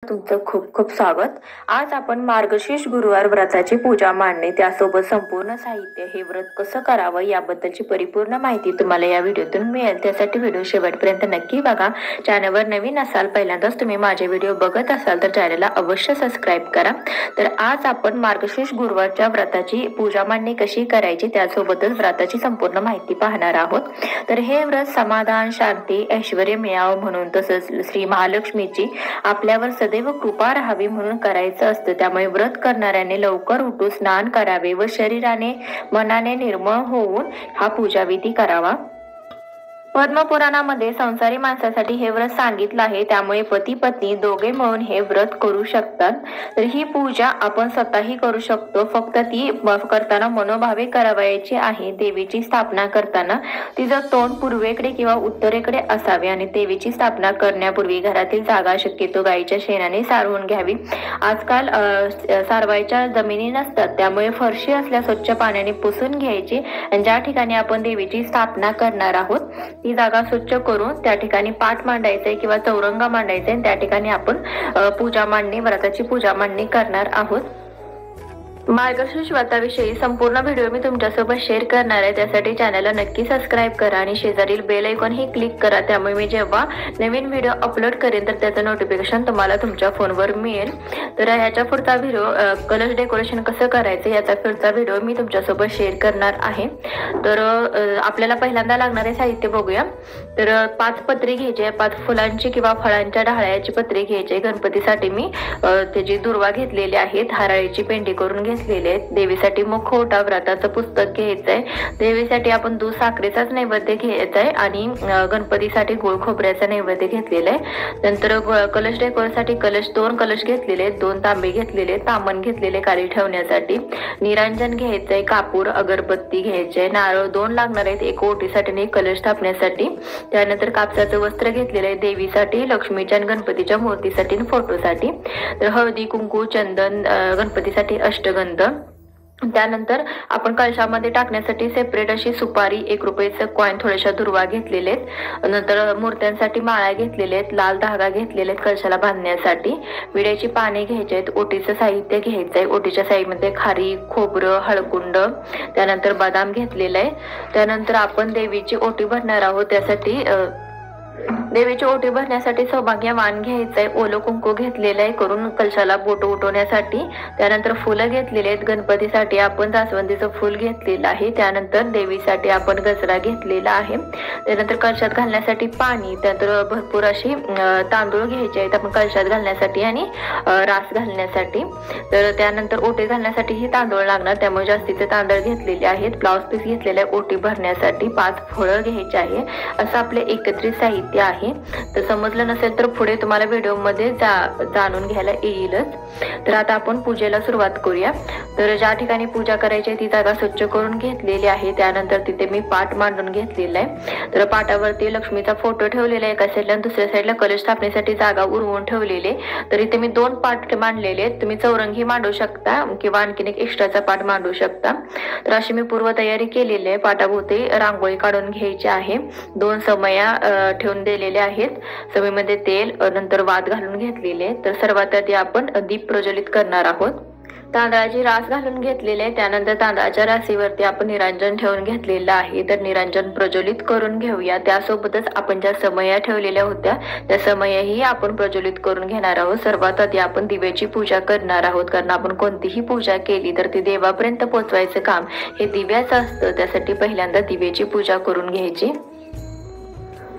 तुमचं खूप खूप स्वागत। आज आपण मार्गशीर्ष गुरुवार व्रताची पूजा मांडणे त्यासोबत संपूर्ण साहित्य हे व्रत कसं करावं याबद्दलची परिपूर्ण माहिती तुम्हाला या व्हिडिओतून मिळेल। त्यासाठी व्हिडिओ शेवटपर्यंत नक्की बघा। चॅनलवर नवीन असाल, पहिल्यांदाच तुम्ही माझे व्हिडिओ बघत असाल तर चॅनलला अवश्य सबस्क्राईब करा। तर आज आपण मार्गशीर्ष गुरुवारच्या व्रताची पूजा मांडणी कशी करायची त्यासोबतच व्रताची संपूर्ण माहिती पाहणार आहोत। तर हे व्रत समाधान, शांती, ऐश्वर्य मिळावं म्हणून तसंच श्री महालक्ष्मीची आपल्यावर सदैव कृपा राहावी म्हणून करायचं असतं। त्यामुळे व्रत करणाऱ्याने लवकर उठून स्नान करावे व शरीराने मनाने निर्मळ होऊन हा पूजाविधी करावा। पद्मपुराणामध्ये संसारी माणसासाठी हे व्रत सांगितलं आहे, त्यामुळे पती पत्नी दोघे मिळून हे व्रत करू शकतात। तर ही पूजा आपण स्वतःही करू शकतो, फक्त ती करताना मनोभावे करावयाची आहे। देवीची स्थापना करताना तिचं तोंड पूर्वेकडे किंवा उत्तरेकडे असावे आणि देवीची स्थापना करण्यापूर्वी घरातील जागा शक्यतो गाईच्या शेणाने सारवून घ्यावी। आजकाल सारवायच्या जमिनी नसतात, त्यामुळे फरशी असल्या स्वच्छ पाण्याने पुसून घ्यायची आणि ज्या ठिकाणी आपण देवीची स्थापना करणार आहोत ती जागा स्वच्छ करून त्या ठिकाणी पाट मांडायचंय किंवा चौरंगा मांडायचंय आणि त्या ठिकाणी आपण पूजा मांडणी, व्रताची पूजा मांडणी करणार आहोत। मार्गशीर्ष व्रताविषयी संपूर्ण व्हिडिओ मी तुमच्यासोबत शेअर करणार आहे, त्यासाठी चॅनलला नक्की सबस्क्राईब करा आणि शेजारील बेल आयकॉन ही क्लिक करा। त्यामुळे मी जेव्हा नवीन व्हिडिओ अपलोड करेन तर त्याचं नोटिफिकेशन तुम्हाला तुमच्या फोनवर मिळेल। तर ह्याच्या पुढचा व्हिडिओ कलश डेकोरेशन कसं करायचं याचा पुढचा व्हिडिओ मी तुमच्यासोबत शेअर करणार आहे। तर आपल्याला पहिल्यांदा लागणारे साहित्य बघूया। तर 5 पत्री घ्यायचे, 5 फुलांची किंवा फळांच्या ढाळ्याची पत्री घ्यायची। गणपतीसाठी मी त्याची दुर्वा घेतलेली आहे, हराळीची पेंडी करून घेतलेले आहेत। देवीसाठी मुखवटा, व्रताचं पुस्तक घ्यायचंय। देवीसाठी आपण दूध साखरेचाच नैवेद्य घ्यायचाय आणि गणपतीसाठी गोळ खोबऱ्याचा नैवेद्य घेतलेला आहे। नंतर कलश डेकोरेशनसाठी 2 कलश घेतलेले आहेत, 2 तांबे घेतलेले, तामण घेतलेले खाली ठेवण्यासाठी, निरांजन घ्यायचंय, कापूर, अगरबत्ती घ्यायचे, नारळ 2 लागणार आहेत, 1 ओटीसाठी आणि 1 कलश स्थापनेसाठी। त्यानंतर कापसाचं वस्त्र घेतलेलं आहे देवीसाठी, लक्ष्मीच्या आणि गणपतीच्या मूर्तीसाठी आणि फोटोसाठी। तर हळदी, कुंकू, चंदन, गणपतीसाठी अष्टगंध। त्यानंतर आपण कलशामध्ये टाकण्यासाठी सेपरेट अशी सुपारी, 1 रुपयाचं कॉइन, थोड्याशा दुर्वा घेतलेले आहेत। नंतर मूर्त्यांसाठी माळा घेतलेले आहेत, लाल धागा घेतलेले आहेत कलशाला बांधण्यासाठी, विड्याची पाने घ्यायची आहेत, ओटीचं साहित्य घ्यायचंय। ओटीच्या साहित्यामध्ये खारी, खोबरं, हळकुंड, त्यानंतर बदाम घेतलेलं आहे। त्यानंतर आपण देवीची ओटी भरणार आहोत, त्यासाठी देवीची ओटी भरण्यासाठी सौभाग्यवान घ्यायचंय, ओलं कुंकू घेतलेलं आहे करून कलशाला बोट उठवण्यासाठी। त्यानंतर फुलं घेतलेली आहेत, गणपतीसाठी आपण जास्वंदीचं फुल घेतलेलं आहे। त्यानंतर देवीसाठी आपण गजरा घेतलेला आहे। त्यानंतर कलशात घालण्यासाठी पाणी, त्यानंतर भरपूर अशी तांदूळ घ्यायचे आहेत आपण कलशात घालण्यासाठी आणि रास घालण्यासाठी। तर त्यानंतर ओटी घालण्यासाठी ही तांदूळ लागणार, त्यामुळे जास्तीचे तांदूळ घेतलेले आहेत। ब्लाउज पीस घेतलेला आहे ओटी भरण्यासाठी, 5 फळं घ्यायचे आहे। असं आपले एकत्रित साहित्य आहे। तर समजलं नसेल तर पुढे तुम्हाला व्हिडिओ मध्ये जाणून घ्यायला येईलच। तर आता आपण पूजेला सुरुवात करूया। तर ज्या ठिकाणी पूजा करायची ती जागा स्वच्छ करून घेतलेली आहे। त्यानंतर तिथे मी पाट मांडून घेतलेला आहे। तर पाटावरती लक्ष्मीचा फोटो ठेवलेला आहे एका साईडला, दुसऱ्या साईडला कलश स्थापनेसाठी जागा उरवून ठेवलेली। तर इथे मी 2 पाट मांडलेले आहेत, तुम्ही चौरंगी मांडू शकता किंवा आणखीन एक एक्स्ट्राचा पाट मांडू शकता। तर अशी मी पूर्वतयारी केलेली आहे। पाटाभोवती रांगोळी काढून घ्यायची आहे, 2 समया ठेवून दिलेले आहेत, समईमध्ये तेल, नंतर वात घालून घेतलेले। तर सर्वात आधी आपण दीप प्रज्वलित करणार आहोत। तांदळाची रास घालून घेतलेली आहे, त्यानंतर तांदळाच्या राशीवरती आपण निरांजन ठेवून घेतलेलं आहे। तर निरांजन प्रज्वलित करून घेऊया। त्यासोबतच आपण ज्या समया ठेवलेल्या होत्या त्या समयाही आपण प्रज्वलित करून घेणार आहोत। सर्वात आधी आपण दिव्याची पूजा करणार आहोत, कारण आपण कोणतीही पूजा केली तर ती देवापर्यंत पोहोचवायचं काम हे दिव्याचं असतं, त्यासाठी पहिल्यांदा दिव्याची पूजा करून घ्यायची।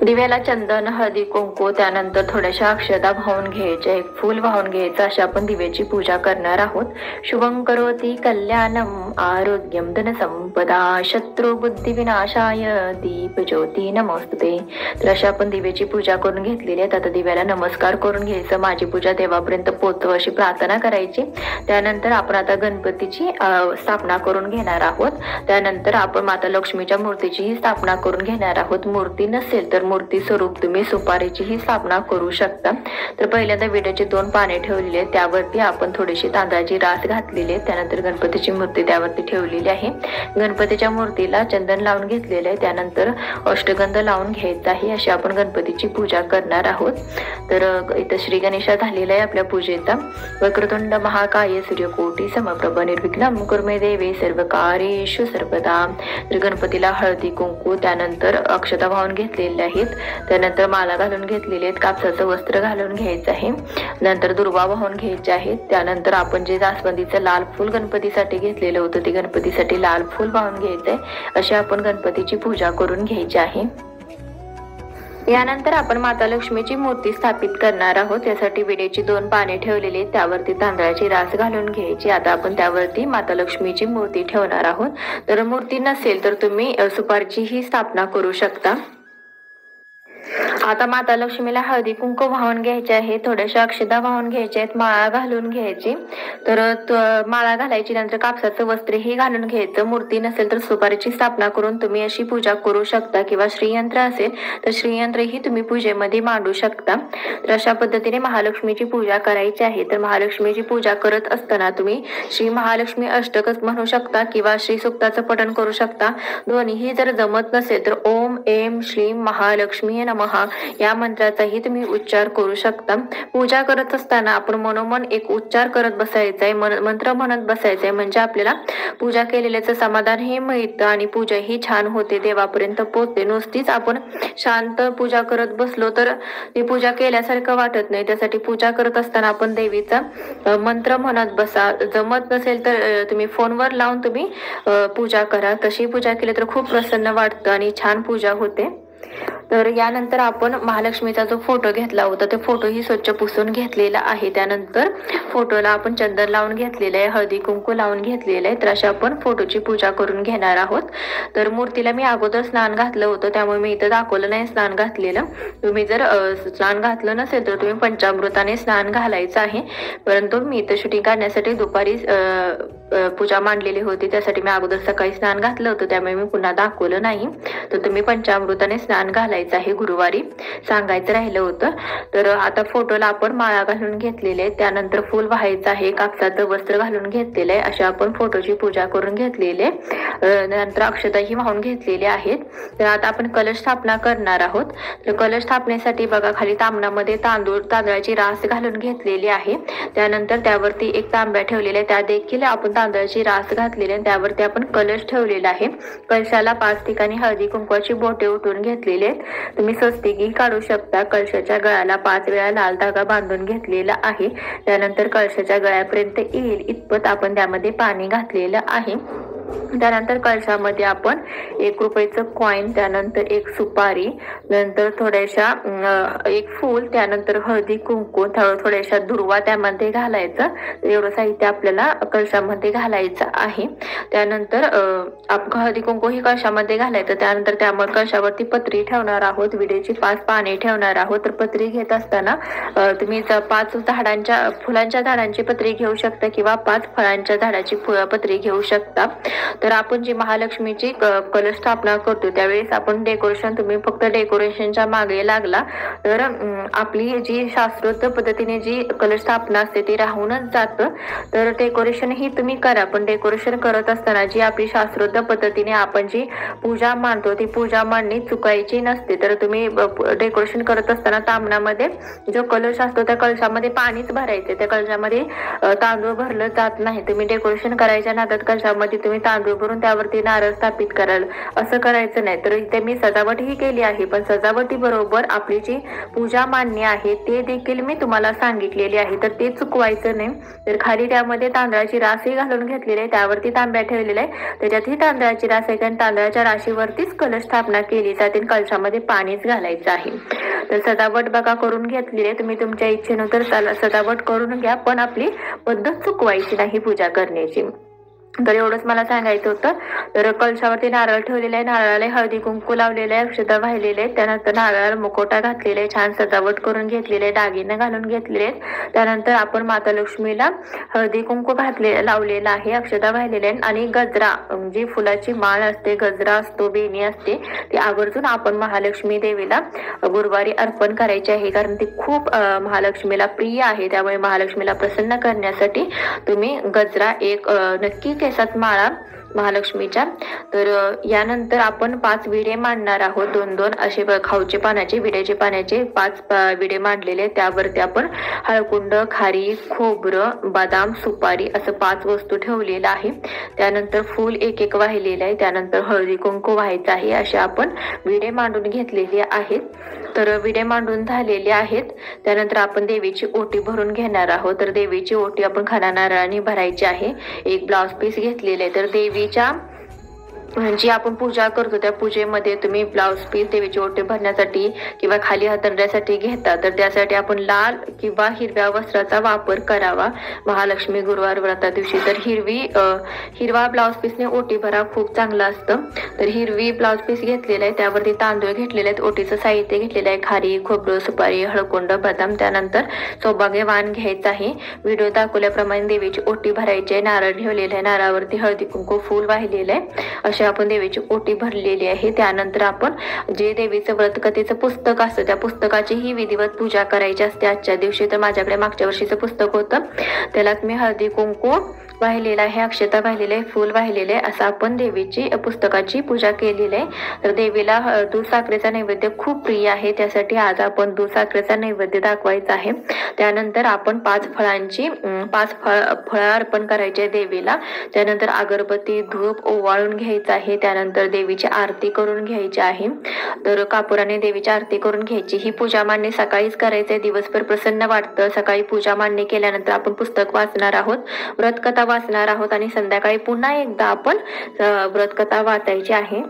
दिव्याला चंदन, हळदी, कुंकू, त्यानंतर थोड्याशा अक्षता वाहून घ्यायच्या, 1 फूल वाहून घ्यायचं, अशा आपण दिव्याची पूजा करणार आहोत। शुभं करोति कल्याणम आरोग्यम धनसंपदा शत्रु बुद्धी विनाशाय दीप ज्योती नमोस्तुते। तर अशा आपण दिव्याची पूजा करून घेतलेली आहे। आता दिव्याला नमस्कार करून घ्यायचं, माझी पूजा देवापर्यंत पोहोचव अशी प्रार्थना करायची। त्यानंतर आपण आता गणपतीची स्थापना करून घेणार आहोत। त्यानंतर आपण माता लक्ष्मीच्या मूर्तीचीही स्थापना करून घेणार आहोत। मूर्ती नसेल तर मूर्ती स्वरूप तुम्ही सुपारीची ही स्थापना करू शकता। तर पहिल्यांदा विड्याचे 2 पाने ठेवलेले आहेत, त्यावरती आपण थोडीशी तांदळाची रास घातलेली आहे। त्यानंतर गणपतीची मूर्ती त्यावरती ठेवलेली आहे। गणपतीच्या मूर्तीला चंदन लावून घेतलेलं आहे, त्यानंतर अष्टगंध लावून घ्यायचा आहे। अशी आपण गणपतीची पूजा करणार आहोत। तर इथं श्री गणेशा झालेला आहे आपल्या पूजेचा। वक्रतुंड महाकाय सूर्यकोटी समप्रभ निर्विघ्नं कुरु मे देवी सर्वकार्येषु सर्वदा। तर गणपतीला हळदी कुंकू त्यानंतर अक्षता वाहून घेतलेल्या आहेत, त्यानंतर माला घालून घेतलेली आहेत, कापसाचं वस्त्र घालून घ्यायचं आहे, नंतर दुर्वा वाहून घ्यायचे आहेत। त्यानंतर आपण जे जास्वंदीचं लाल फूल गणपतीसाठी घेतलेलं होतं ते गणपतीसाठी लाल फूल वाहून घ्यायचंय। अशी आपण गणपतीची पूजा करून घ्यायची आहे। यानंतर आपण माता लक्ष्मीची मूर्ती स्थापित करणार आहोत। यासाठी विड्याची 2 पाने ठेवलेली, त्यावरती तांदळाची रास घालून घ्यायची। आता आपण त्यावरती माता लक्ष्मीची मूर्ती ठेवणार आहोत। तर मूर्ती नसेल तर तुम्ही सुपारीची ही स्थापना करू शकता। आता माता लक्ष्मीला हळदी कुंकू वाहून घ्यायचे आहे, थोड्याशा अक्षता वाहून घ्यायच्या आहेत, माळा घालून घ्यायची। तर माळा घालायची, नंतर कापसाचं वस्त्र हे घालून घ्यायचं। मूर्ती नसेल तर सुपारीची स्थापना करून तुम्ही अशी पूजा करू शकता, किंवा श्रीयंत्र असेल तर श्रीयंत्र ही तुम्ही पूजेमध्ये मांडू शकता। तर अशा पद्धतीने महालक्ष्मीची पूजा करायची आहे। तर महालक्ष्मीची पूजा करत असताना तुम्ही श्री महालक्ष्मी अष्टकच म्हणू शकता किंवा श्री सूक्ताचं पठण करू शकता। दोन्हीही जर जमत नसेल तर ओम ऐं श्रीं महालक्ष्मी नमः या मंत्राचाही तुम्ही उच्चार करू शकता। पूजा करत असताना आपण मनोमन एक उच्चार करत बसायचा आहे, मंत्र म्हणत बसायचा आहे, म्हणजे आपल्याला पूजा केलेल्याचं समाधान हे मिळतं आणि पूजा ही छान होते, देवापर्यंत पोहोचते। नुसतीच आपण शांत पूजा करत बसलो तर ती पूजा केल्यासारखं वाटत नाही। त्यासाठी पूजा करत असताना आपण देवीचा मंत्र म्हणत बसा। जमत नसेल तर तुम्ही फोनवर लावून तुम्ही पूजा करा। तशी पूजा केली तर खूप प्रसन्न वाटतं आणि छान पूजा होते। तर यानंतर आपण महालक्ष्मीचा जो फोटो घेतला होता तो फोटोही स्वच्छ पुसून घेतलेला आहे। त्यानंतर फोटोला आपण चंदन लावून घेतलेलं आहे, हळदी कुंकू लावून घेतलेलं आहे। तर अशा आपण फोटोची पूजा करून घेणार आहोत। तर मूर्तीला मी अगोदर स्नान घातलं होतं, त्यामुळे मी इथं दाखवलं नाही स्नान घातलेलं। तुम्ही जर स्नान घातलं नसेल तर तुम्ही पंचामृताने स्नान घालायचं आहे, परंतु मी इथं शूटिंग काढण्यासाठी दुपारी पूजा मांडलेली होती, त्यासाठी मी अगोदर सकाळी स्नान घातलं होतं, त्यामुळे मी पुन्हा दाखवलं नाही। तर तुम्ही पंचामृताने स्नान घालायचं आहे, गुरुवारी सांगायचं राहिलं होतं। तर आता फोटोला आपण माळा घालून घेतलेले आहे, त्यानंतर फूल वाहायचं आहे, कापसाचं वस्त्र घालून घेतलेलं आहे। अशा आपण फोटोची पूजा करून घेतलेली आहे, नंतर अक्षताही वाहून घेतलेले आहेत। तर आता आपण कलश स्थापना करणार आहोत। तर कलश स्थापनेसाठी बघा खाली तांबणामध्ये तांदळाची रास घालून घेतलेली आहे, त्यानंतर त्यावरती एक तांब्या ठेवलेला आहे, त्या देखील आपण तांदळाची रास घातलेली आहे, त्यावरती आपण कलश ठेवलेला आहे। कलशाला 5 ठिकाणी हळदी कुंकवाची बोटे उठून घेतलेली आहेत, तुम्ही स्वस्तिकही काढू शकता। कलशाच्या गळ्याला 5 वेळा लाल धागा बांधून घेतलेला आहे, त्यानंतर कलशाच्या गळ्यापर्यंत येईल इतपत आपण त्यामध्ये पाणी घातलेलं आहे। त्यानंतर कलशामध्ये आपण 1 रुपयाचं कॉइन, त्यानंतर 1 सुपारी, नंतर थोड्याशा 1 फूल, त्यानंतर हळदी कुंकू, थोड्याशा दुर्वा त्यामध्ये घालायचं। एवढं साहित्य आपल्याला कलशामध्ये घालायचं आहे। त्यानंतर हळदी कुंकू ही कलशामध्ये घालायचं, त्यानंतर त्यामुळे कलशावरती पत्री ठेवणार आहोत, विड्याची 5 पाने ठेवणार आहोत। तर पत्री घेत असताना तुम्ही 5 झाडांच्या फुलांच्या झाडांची पत्री घेऊ शकता किंवा 5 फळांच्या झाडाची पत्री घेऊ शकता। तर आपण जी महालक्ष्मीची कलश स्थापना करतो त्यावेळेस आपण डेकोरेशन, तुम्ही फक्त डेकोरेशनच्या मागे लागला तर आपली जी शास्त्रोक्त पद्धतीने जी कलश स्थापना असते ती राहूनच जातं। तर डेकोरेशन ही तुम्ही करा, पण डेकोरेशन करत असताना जी आपली शास्त्रोक्त पद्धतीने आपण जी पूजा मांडतो ती पूजा मांडणी चुकायची नसते। तर तुम्ही डेकोरेशन करत असताना तांबणामध्ये जो कलश असतो त्या कलशामध्ये पाणीच भरायचे, त्या कलशामध्ये तांदूळ भरलं जात नाही। तुम्ही डेकोरेशन करायच्या नादात कलशामध्ये तुम्ही तांदूळ भरून त्यावरती नारळ स्थापित कराल, असं करायचं नाही। तर इथे मी सजावट ही केली आहे, पण सजावटी बरोबर आपली जी पूजा मांडणी आहे ते देखील मी तुम्हाला सांगितलेली आहे, तर ते चुकवायचं नाही। तर खाली त्यामध्ये तांदळाची राशी घालून घेतलेली आहे, त्यावरती तांब्या ठेवलेला आहे, त्याच्यातही तांदळाची रास आहे, कारण तांदळाच्या राशीवरतीच कलश स्थापना केली जाते, कलशामध्ये पाणीच घालायचं आहे। तर सजावट बघा करून घेतलेली आहे, तुम्ही तुमच्या इच्छेनुसार सजावट करून घ्या, पण आपली पद्धत चुकवायची नाही पूजा करण्याची। तर एवढंच मला सांगायचं होतं. तर कलशावरती नारळ ठेवलेला आहे, नारळाला हळदी कुंकू लावलेले आहे, अक्षता वाहिलेले आहेत, त्यानंतर नारळाला मुखवटा घातलेला आहे, छान सजावट करून घेतलेले आहे, दागिने घालून घेतलेले आहेत. त्यानंतर आपण माता लक्ष्मीला हळदी कुंकू लावलेला आहे, अक्षता वाहिलेले आहे आणि गजरा जी फुलाची माळ असते, गजरा असतो, बेणी असते, ती आवर्जून आपण महालक्ष्मी देवीला गुरुवारी अर्पण करायची आहे. कारण ती खूप महालक्ष्मीला प्रिय आहे. त्यामुळे महालक्ष्मीला प्रसन्न करण्यासाठी तुम्ही गजरा एक नक्की केसात माळा महालक्ष्मीच्या. तर यानंतर आपण 5 विडे मांडणार आहोत, 2-2 असे खाऊचे पानाचे, विड्याचे पाण्याचे 5 विडे मांडलेले. त्यावरती आपण हळकुंड, खारी, खोबरं, बदाम, सुपारी असं 5 वस्तू ठेवलेलं आहे. त्यानंतर फूल एक वाहिलेलं आहे, त्यानंतर हळदी कुंकू व्हायचं आहे. असे आपण विडे मांडून घेतलेले आहेत. तर विडे मांडून झालेले आहेत. त्यानंतर आपण देवीची ओटी भरून घेणार आहोत. तर देवीची ओटी आपण खणा नारळाने भरायची आहे. एक ब्लाउज पीस घेतलेले आहे. तर देवीच्या जी आपण पूजा करतो त्या पूजेमध्ये तुम्ही ब्लाउज पीस देवीची ओटी भरण्यासाठी किंवा खाली हातरण्यासाठी घेता. तर त्यासाठी आपण लाल किंवा हिरव्या वस्त्राचा वापर करावा महालक्ष्मी गुरुवार व्रता दिवशी. तर हिरवा ब्लाउज पीसने ओटी भरा, खूप चांगलं असतं. तर हिरवी ब्लाउज पीस घेतलेला आहे, त्यावरती तांदूळ घेतलेले आहेत, ओटीचं साहित्य घेतलेलं आहे, खारी, खोबरं, सुपारी, हळकुंड, बदाम. त्यानंतर सौभाग्यवान घ्यायचं आहे. व्हिडिओ दाखवल्याप्रमाणे देवीची ओटी भरायची आहे. नारळ ठेवलेला आहे, नारळावरती हळदी कुंकू, फूल वाहिलेलं आहे. आपण देवीची ओटी भरलेली आहे. त्यानंतर आपण जे देवीचं व्रतकथेचं पुस्तक असतं त्या पुस्तकाची ही विधिवत पूजा करायची असते आजच्या दिवशी. तर माझ्याकडे मागच्या वर्षीचं पुस्तक होतं, त्यालाच मी हळदी कुंकू वाहिलेला आहे, अक्षता वाहिलेले आहे, फूल वाहिलेले आहे, असं आपण देवीची पुस्तकाची पूजा केलेली आहे. तर देवीला दूध साखरेचा नैवेद्य खूप प्रिय आहे, त्यासाठी आज आपण दूध साखरेचा नैवेद्य दाखवायचा आहे. त्यानंतर आपण 5 फळं अर्पण करायचे देवीला. त्यानंतर अगरबत्ती, धूप ओवाळून घ्यायचा आहे. त्यानंतर देवीची आरती करून घ्यायची आहे. तर कापुराने देवीची आरती करून घ्यायची. ही पूजा मांडणी सकाळीच करायचं आहे, दिवसभर प्रसन्न वाटतं. सकाळी पूजा मांडणी केल्यानंतर आपण पुस्तक वाचणार आहोत, व्रतकथा वाचणार आहोत आणि संध्याकाळी पुन्हा एकदा आपण व्रतकथा वाचायची आहे.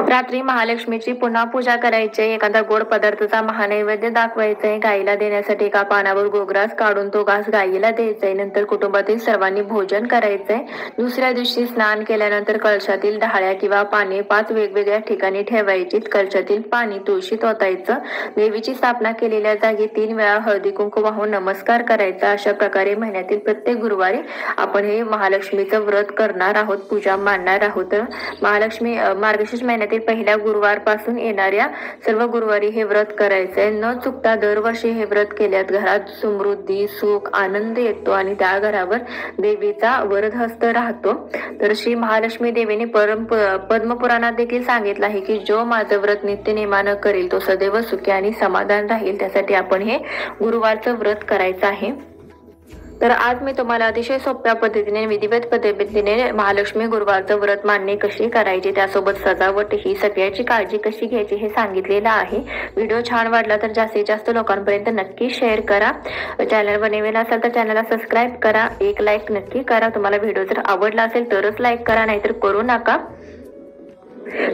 रात्री महालक्ष्मीची पुन्हा पूजा करायची आहे. एखादा गोड पदार्थाचा महानैवेद्य दाखवायचा आहे. गाईला देण्यासाठी एका पानावर गोग्रास काढून तो घास गाईला द्यायचा आहे. नंतर कुटुंबातील सर्वांनी भोजन करायचंय. दुसऱ्या दिवशी स्नान केल्यानंतर कळशातील डहाळ्या किंवा पाने 5 वेगवेगळ्या ठिकाणी ठेवायची. कळशातील पाणी तुळशीत ओतायचं. देवीची स्थापना केलेल्या जागी 3 वेळा हळदी कुंकू वाहून नमस्कार करायचा. अशा प्रकारे महिन्यातील प्रत्येक गुरुवारी आपण हे महालक्ष्मीचं व्रत करणार आहोत, पूजा मांडणार आहोत. महालक्ष्मी मार्गशीर्ष महिन्यातील पहिल्या गुरुवार पासून येणाऱ्या सर्व गुरुवारी हे व्रत करायचंय. न चुकता दरवर्षी हे व्रत केल्यात घरात समृद्धी, सुख, आनंद येतो आणि त्या घरावर देवीचा वरदहस्त राहतो. तर श्री महालक्ष्मी देवीने पद्मपुराणात देखील सांगितलं आहे की जो माझं व्रत नित्य नेमानं करेल तो सदैव सुखी आणि समाधान राहील. त्यासाठी आपण हे गुरुवारचं व्रत करायचं आहे. तर आज मी तुम्हाला अतिशय सोप्या पद्धतीने, विधिवत पद्धतीने महालक्ष्मी गुरुवारचं व्रत मांडणी कशी करायची, त्यासोबत सजावट ही सगळ्याची काळजी कशी घ्यायची हे सांगितलेलं आहे. व्हिडिओ छान वाटला तर जास्तीत जास्त लोकांपर्यंत नक्की शेअर करा. चॅनलवर नवीन असाल तर चॅनलला सबस्क्राईब करा. एक लाईक नक्की करा. तुम्हाला व्हिडिओ जर आवडला असेल तरच लाईक करा, नाहीतर करू नका.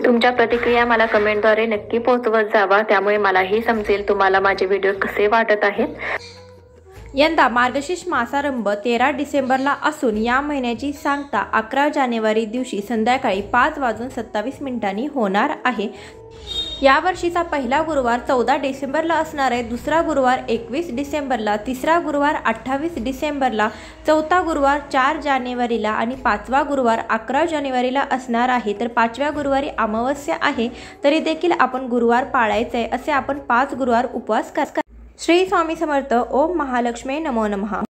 तुमच्या प्रतिक्रिया मला कमेंटद्वारे नक्की पोहोचवत जावा, त्यामुळे मलाही समजेल तुम्हाला माझे व्हिडिओ कसे वाटत आहेत. यंदा मार्गशीर्ष मासारंभ 13 डिसेंबरला असून या महिन्याची सांगता 11 जानेवारी दिवशी संध्याकाळी 5:27 होणार आहे. या वर्षीचा पहिला गुरुवार 14 डिसेंबरला असणार आहे, दुसरा गुरुवार 21 डिसेंबरला, तिसरा गुरुवार 28 डिसेंबरला, चौथा गुरुवार 4 जानेवारीला आणि 5वा गुरुवार 11 जानेवारीला असणार आहे. तर 5व्या गुरुवारी अमावस्या आहे, तरी देखील आपण गुरुवार पाळायचे आहे. असे आपण 5 गुरुवार उपवास करा. श्री स्वामी समर्थ. ओम महालक्ष्मी नमो नमः.